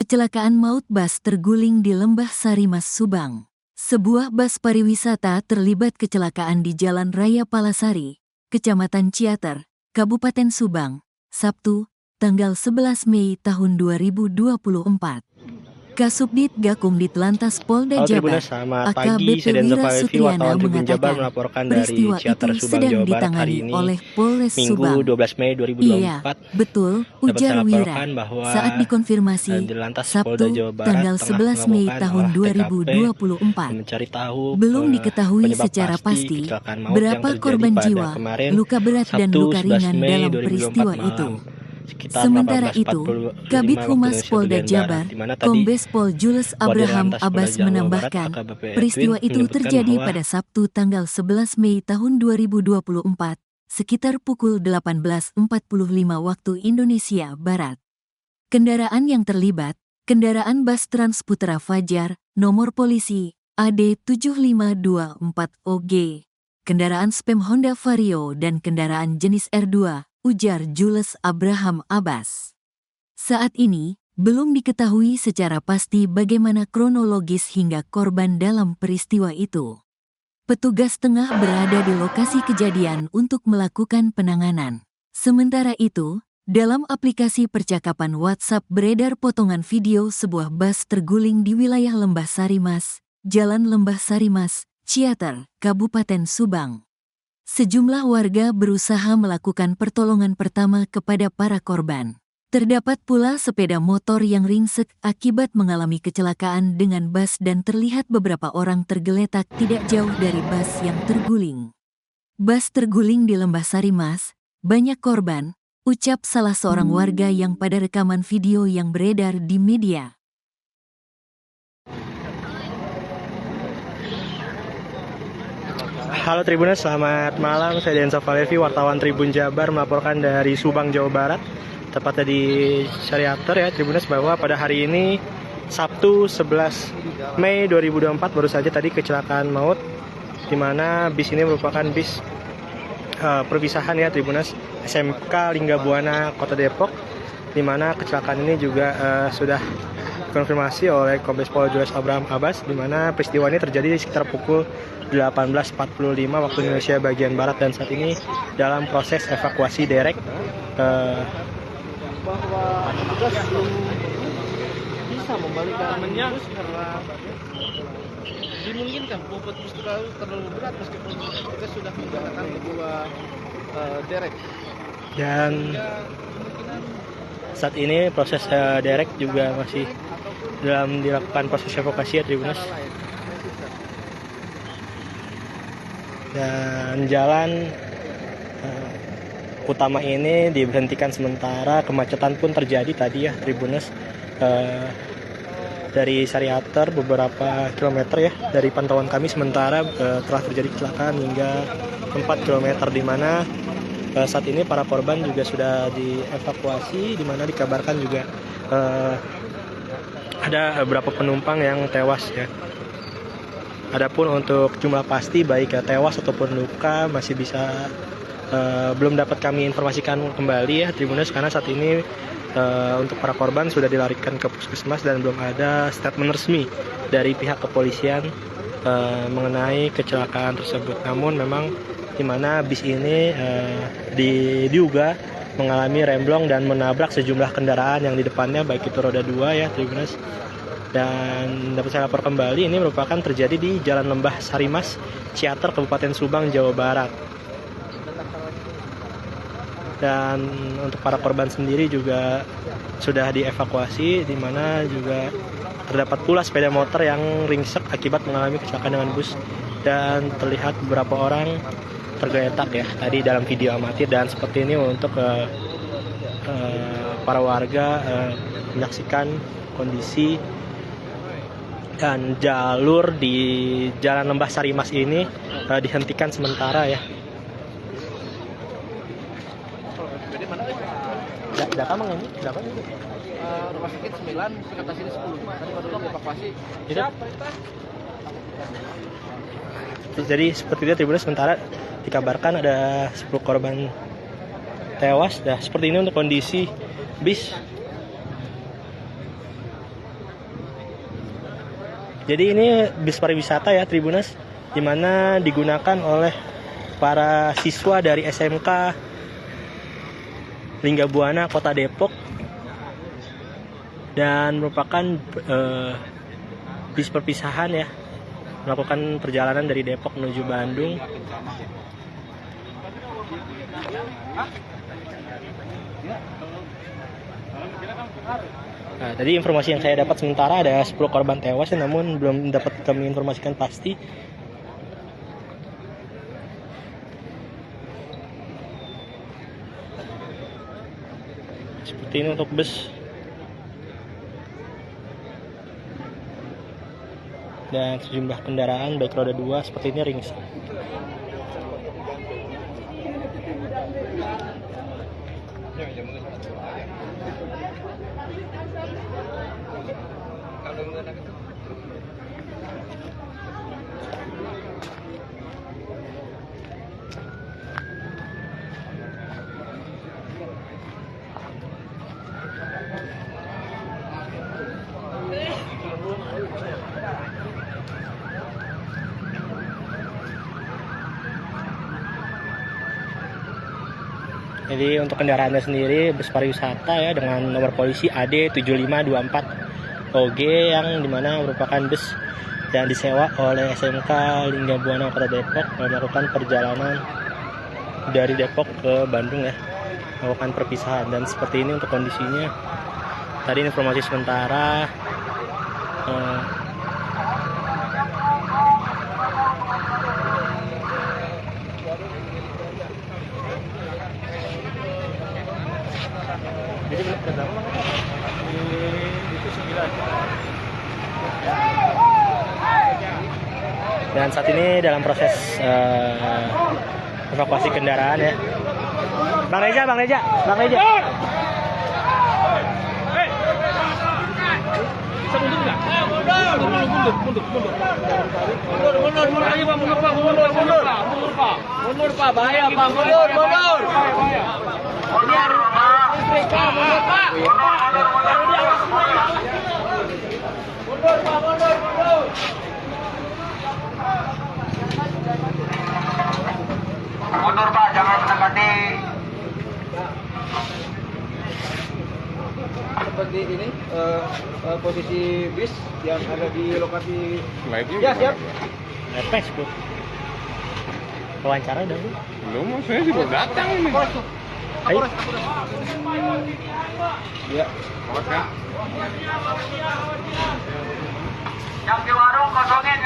Kecelakaan maut bus terguling di Lembah Sarimas, Subang. Sebuah bus pariwisata terlibat kecelakaan di Jalan Raya Palasari, Kecamatan Ciater, Kabupaten Subang, Sabtu, tanggal 11 Mei tahun 2024. Kasubdit Gakum Ditlantas Polda Jabar, AKBP Wira Sutriana mengatakan peristiwa itu sedang ditangani oleh Polres Subang. Minggu 12 Mei 2024. Iya, betul, ujar Wira. Saat dikonfirmasi, Sabtu, tanggal 11 Mei tahun 2024. Belum diketahui secara pasti berapa korban jiwa, luka berat dan luka ringan dalam peristiwa itu. Sementara itu, Kabid Humas Polda Jabar, Kombes Pol Jules Abraham Abbas menambahkan, peristiwa itu terjadi pada Sabtu tanggal 11 Mei tahun 2024, sekitar pukul 18.45 waktu Indonesia Barat. Kendaraan yang terlibat, kendaraan bus Transputra Fajar, nomor polisi AD7524OG, kendaraan spam Honda Vario dan kendaraan jenis R2, ujar Jules Abraham Abbas. Saat ini, belum diketahui secara pasti bagaimana kronologis hingga korban dalam peristiwa itu. Petugas tengah berada di lokasi kejadian untuk melakukan penanganan. Sementara itu, dalam aplikasi percakapan WhatsApp beredar potongan video sebuah bus terguling di wilayah Lembah Sarimas, Jalan Lembah Sarimas, Ciater, Kabupaten Subang. Sejumlah warga berusaha melakukan pertolongan pertama kepada para korban. Terdapat pula sepeda motor yang ringsek akibat mengalami kecelakaan dengan bus dan terlihat beberapa orang tergeletak tidak jauh dari bus yang terguling. Bus terguling di Lembah Sarimas, banyak korban, ucap salah seorang warga yang pada rekaman video yang beredar di media. Halo Tribuners, selamat malam. Saya Denso Valevi, wartawan Tribun Jabar, melaporkan dari Subang, Jawa Barat. Tepatnya di Ciater ya Tribuners, bahwa pada hari ini Sabtu 11 Mei 2024 baru saja tadi kecelakaan maut, di mana bis ini merupakan bis perpisahan ya Tribuners, SMK Lingga Buana Kota Depok, di mana kecelakaan ini juga sudah konfirmasi oleh Kombes Pol Jules Abraham Abbas, di mana peristiwa ini terjadi di sekitar pukul 18.45 waktu Indonesia bagian Barat, dan saat ini dalam proses evakuasi derek. Bahwa petugas belum bisa membalikkan bus karena dimungkinkan bobot bus terlalu berat meskipun kita sudah menggunakan kedua derek. Dan saat ini proses derek juga masih dalam dilakukan proses evakuasi ya Tribuners. Dan jalan utama ini diberhentikan sementara, kemacetan pun terjadi tadi ya Tribuners. Dari Ciater beberapa kilometer ya, dari pantauan kami sementara telah terjadi kecelakaan hingga 4 kilometer, di mana saat ini para korban juga sudah dievakuasi, di mana dikabarkan juga ada beberapa penumpang yang tewas ya. Adapun untuk jumlah pasti baik tewas ataupun luka masih bisa belum dapat kami informasikan kembali ya Tribuners, karena saat ini untuk para korban sudah dilarikan ke puskesmas dan belum ada statement resmi dari pihak kepolisian mengenai kecelakaan tersebut. Namun memang di mana bis ini diduga mengalami remblong dan menabrak sejumlah kendaraan yang di depannya, baik itu roda 2 ya Tribuners. Dan dapat saya lapor kembali, ini merupakan terjadi di Jalan Lembah Sarimas, Ciater, Kabupaten Subang, Jawa Barat. Dan untuk para korban sendiri juga sudah dievakuasi, di mana juga terdapat pula sepeda motor yang ringsek akibat mengalami kecelakaan dengan bus, dan terlihat beberapa orang tergeletak ya tadi dalam video amatir. Dan seperti ini untuk para warga menyaksikan kondisi dan jalur di Jalan Lembah Sarimas ini dihentikan sementara ya. Data mengenai berapa nih? Rumah sakit 9, sekitar sini 10. Tadi baru dievakuasi. Jadi seperti itu Tribuners, sementara dikabarkan ada 10 korban tewas. Seperti ini untuk kondisi bis. Jadi ini bis pariwisata ya Tribuners, di mana digunakan oleh para siswa dari SMK Linggabuana Kota Depok dan merupakan bis perpisahan ya, melakukan perjalanan dari Depok menuju Bandung. Nah, tadi informasi yang saya dapat sementara ada 10 korban tewas, namun belum dapat kami informasikan pasti. Seperti ini untuk bus. Dan sejumlah kendaraan baik roda 2 seperti ini ringsek. Jadi untuk kendaraannya sendiri bus pariwisata ya dengan nomor polisi AD 7524 OG yang dimana merupakan bus yang disewa oleh SMK Linggabuana Kota Depok melakukan perjalanan dari Depok ke Bandung ya, melakukan perpisahan. Dan seperti ini untuk kondisinya. Tadi informasi sementara jadi berapa? Itu 9. Dan saat ini dalam proses evakuasi kendaraan ya. Bang Reza. Bisa mundur nggak? Mundur Pak, bahaya Pak, mundur. Ini harus listrik Pak, mundur Pak. Mundur. Mundur Pak, jangan mendekati. Seperti ini posisi bis yang ada di lokasi. Live-nya Ya, siap. Facebook. Wawancara udah belum, saya juga datang ini. Ayo. Ya. Yang di warung kosongin.